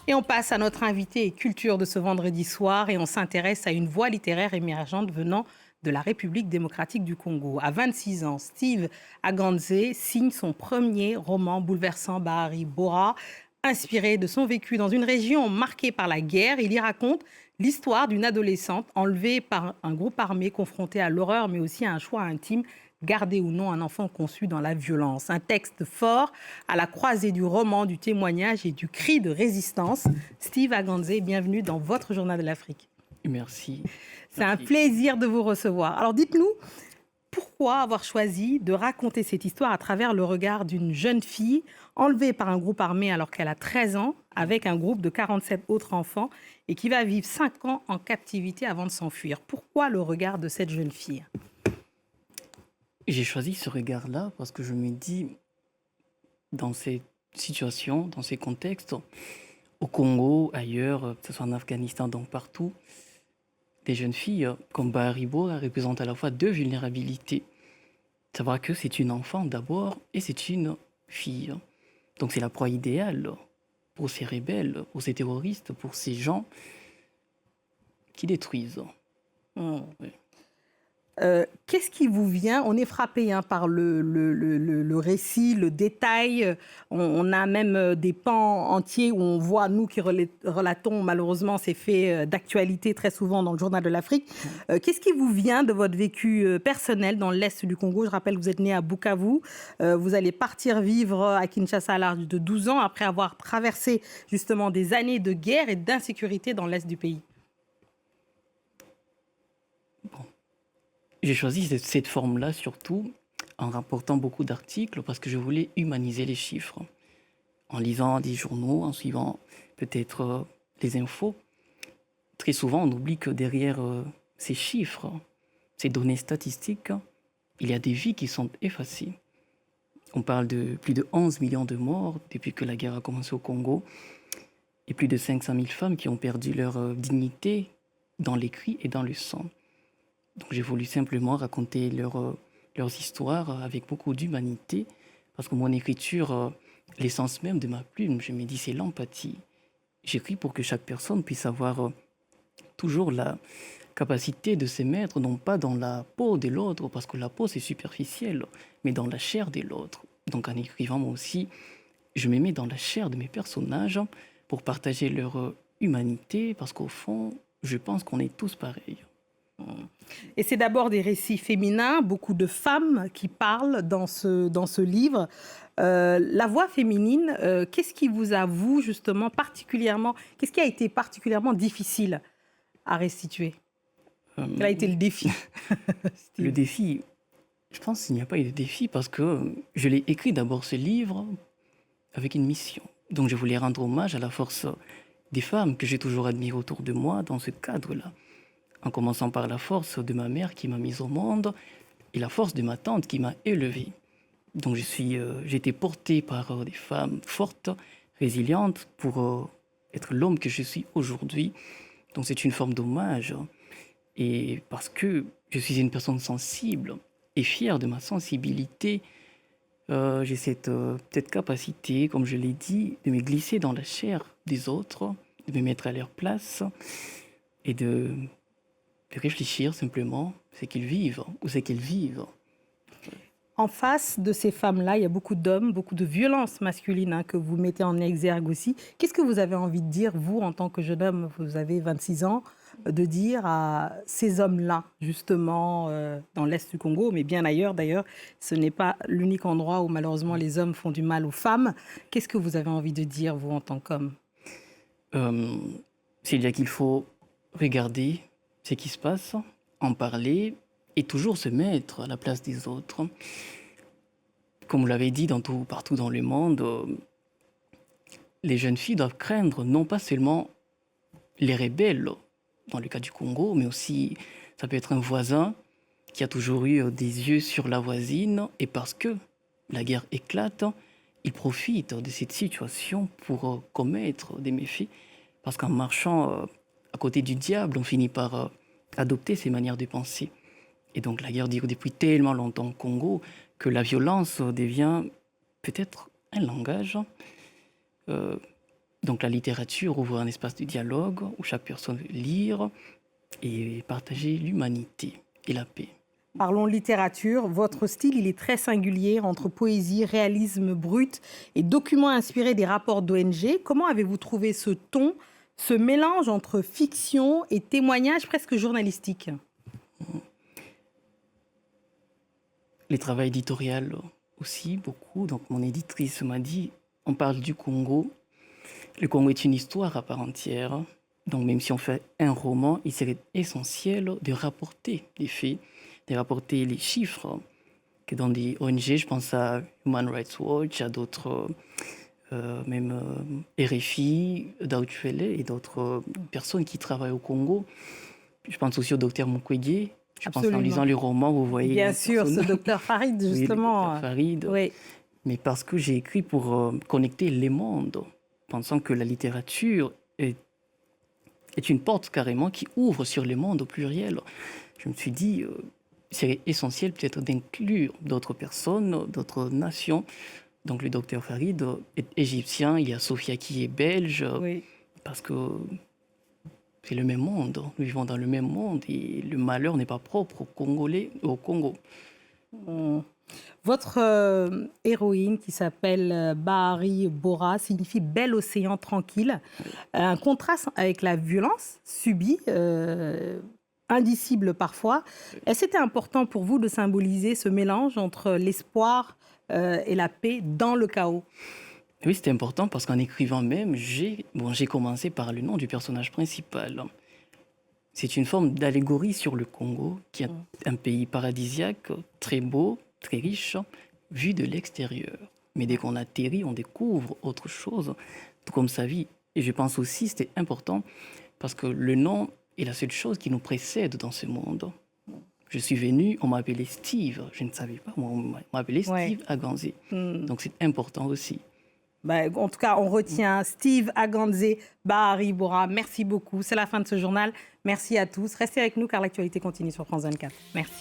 Et on passe à notre invité et culture de ce vendredi soir et on s'intéresse à une voie littéraire émergente venant de la République démocratique du Congo. À 26 ans, Steve Aganze signe son premier roman bouleversant, Bahari Bora. Inspiré de son vécu dans une région marquée par la guerre, il y raconte l'histoire d'une adolescente enlevée par un groupe armé confronté à l'horreur, mais aussi à un choix intime, garder ou non un enfant conçu dans la violence. Un texte fort à la croisée du roman, du témoignage et du cri de résistance. Steve Aganze, bienvenue dans votre Journal de l'Afrique. Merci. C'est un plaisir de vous recevoir. Alors dites-nous, pourquoi avoir choisi de raconter cette histoire à travers le regard d'une jeune fille enlevée par un groupe armé alors qu'elle a 13 ans, avec un groupe de 47 autres enfants, et qui va vivre 5 ans en captivité avant de s'enfuir? Pourquoi le regard de cette jeune fille? J'ai choisi ce regard-là parce que je me dis, dans ces situations, dans ces contextes, au Congo, ailleurs, que ce soit en Afghanistan, donc partout, des jeunes filles comme Bahari Bora représentent à la fois deux vulnérabilités. Savoir que c'est une enfant d'abord et c'est une fille. Donc c'est la proie idéale pour ces rebelles, pour ces terroristes, pour ces gens qui détruisent. Ouais. Qu'est-ce qui vous vient? On est frappé par le récit, le détail. On a même des pans entiers où on voit, nous qui relatons malheureusement ces faits d'actualité très souvent dans le Journal de l'Afrique. Qu'est-ce qui vous vient de votre vécu personnel dans l'Est du Congo? Je rappelle que vous êtes né à Bukavu. Vous allez partir vivre à Kinshasa à l'âge de 12 ans après avoir traversé justement des années de guerre et d'insécurité dans l'Est du pays. J'ai choisi cette forme-là surtout en rapportant beaucoup d'articles parce que je voulais humaniser les chiffres. En lisant des journaux, en suivant peut-être les infos, très souvent on oublie que derrière ces chiffres, ces données statistiques, il y a des vies qui sont effacées. On parle de plus de 11 millions de morts depuis que la guerre a commencé au Congo et plus de 500 000 femmes qui ont perdu leur dignité dans les cris et dans le sang. Donc j'ai voulu simplement raconter leurs histoires avec beaucoup d'humanité, parce que mon écriture, l'essence même de ma plume, je me dis, c'est l'empathie. J'écris pour que chaque personne puisse avoir toujours la capacité de se mettre, non pas dans la peau de l'autre, parce que la peau c'est superficiel, mais dans la chair de l'autre. Donc en écrivant moi aussi, je me mets dans la chair de mes personnages pour partager leur humanité, parce qu'au fond, je pense qu'on est tous pareils. Et c'est d'abord des récits féminins, beaucoup de femmes qui parlent dans ce livre. La voix féminine, qu'est-ce qui vous a, vous, justement, particulièrement, qu'est-ce qui a été particulièrement difficile à restituer? Quel a été le défi? Le défi, je pense qu'il n'y a pas eu de défi parce que je l'ai écrit d'abord ce livre avec une mission. Donc je voulais rendre hommage à la force des femmes que j'ai toujours admirées autour de moi dans ce cadre-là. En commençant par la force de ma mère qui m'a mise au monde et la force de ma tante qui m'a élevé. Donc j'ai été porté par des femmes fortes, résilientes pour être l'homme que je suis aujourd'hui. Donc c'est une forme d'hommage. Et parce que je suis une personne sensible et fière de ma sensibilité, j'ai cette capacité, comme je l'ai dit, de me glisser dans la chair des autres, de me mettre à leur place et de réfléchir simplement ce qu'ils vivent ou ce qu'elles vivent. En face de ces femmes-là, il y a beaucoup d'hommes, beaucoup de violences masculines que vous mettez en exergue aussi. Qu'est-ce que vous avez envie de dire, vous, en tant que jeune homme, vous avez 26 ans, de dire à ces hommes-là, justement, dans l'Est du Congo, mais bien ailleurs d'ailleurs, ce n'est pas l'unique endroit où malheureusement les hommes font du mal aux femmes. Qu'est-ce que vous avez envie de dire, vous, en tant qu'homme? C'est-à-dire qu'il faut regarder ce qui se passe, en parler et toujours se mettre à la place des autres. Comme vous l'avez dit, partout dans le monde, les jeunes filles doivent craindre non pas seulement les rebelles, dans le cas du Congo, mais aussi ça peut être un voisin qui a toujours eu des yeux sur la voisine et parce que la guerre éclate, il profite de cette situation pour commettre des méfaits. Parce qu'en marchant à côté du diable, on finit par adopter ces manières de penser. Et donc la guerre dure depuis tellement longtemps au Congo que la violence devient peut-être un langage. Donc la littérature ouvre un espace de dialogue où chaque personne veut lire et partager l'humanité et la paix. Parlons littérature. Votre style, il est très singulier entre poésie, réalisme brut et documents inspirés des rapports d'ONG. Comment avez-vous trouvé ce ton, ce mélange entre fiction et témoignage presque journalistique? Les travaux éditoriaux aussi, beaucoup. Donc mon éditrice m'a dit, on parle du Congo. Le Congo est une histoire à part entière. Donc même si on fait un roman, il serait essentiel de rapporter les faits, de rapporter les chiffres. Que dans des ONG, je pense à Human Rights Watch, à d'autres, même RFI, Deutsche et d'autres personnes qui travaillent au Congo. Je pense aussi au docteur Mukwege. Je pense en lisant Absolument. le roman, vous voyez Bien une sûr, ce personne- docteur Farid, Oui, le justement. docteur Farid. Oui, Mais parce que j'ai écrit pour connecter les mondes, pensant que la littérature est une porte carrément qui ouvre sur les mondes au pluriel. Je me suis dit, c'est essentiel peut-être d'inclure d'autres personnes, d'autres nations. Donc le docteur Farid est égyptien, il y a Sophia qui est belge, oui. parce que c'est le même monde, nous vivons dans le même monde et le malheur n'est pas propre aux Congolais, au Congo. Mm. Votre héroïne qui s'appelle Bahari Bora signifie bel océan tranquille. Un contraste avec la violence subie, indicible parfois. Est-ce que c'était important pour vous de symboliser ce mélange entre l'espoir et la paix dans le chaos? Oui, c'était important parce qu'en écrivant même, j'ai commencé par le nom du personnage principal. C'est une forme d'allégorie sur le Congo, qui est un pays paradisiaque, très beau, très riche, vu de l'extérieur. Mais dès qu'on atterrit, on découvre autre chose, tout comme sa vie. Et je pense aussi que c'était important parce que le nom est la seule chose qui nous précède dans ce monde. Je suis venu, on m'appelait Steve, je ne savais pas, on m'appelait Ouais. Steve Aganzé. Mm. Donc c'est important aussi. Ben, en tout cas, on retient Steve Aganzé, Bahari Bora. Merci beaucoup. C'est la fin de ce journal. Merci à tous. Restez avec nous car l'actualité continue sur France 24. Merci.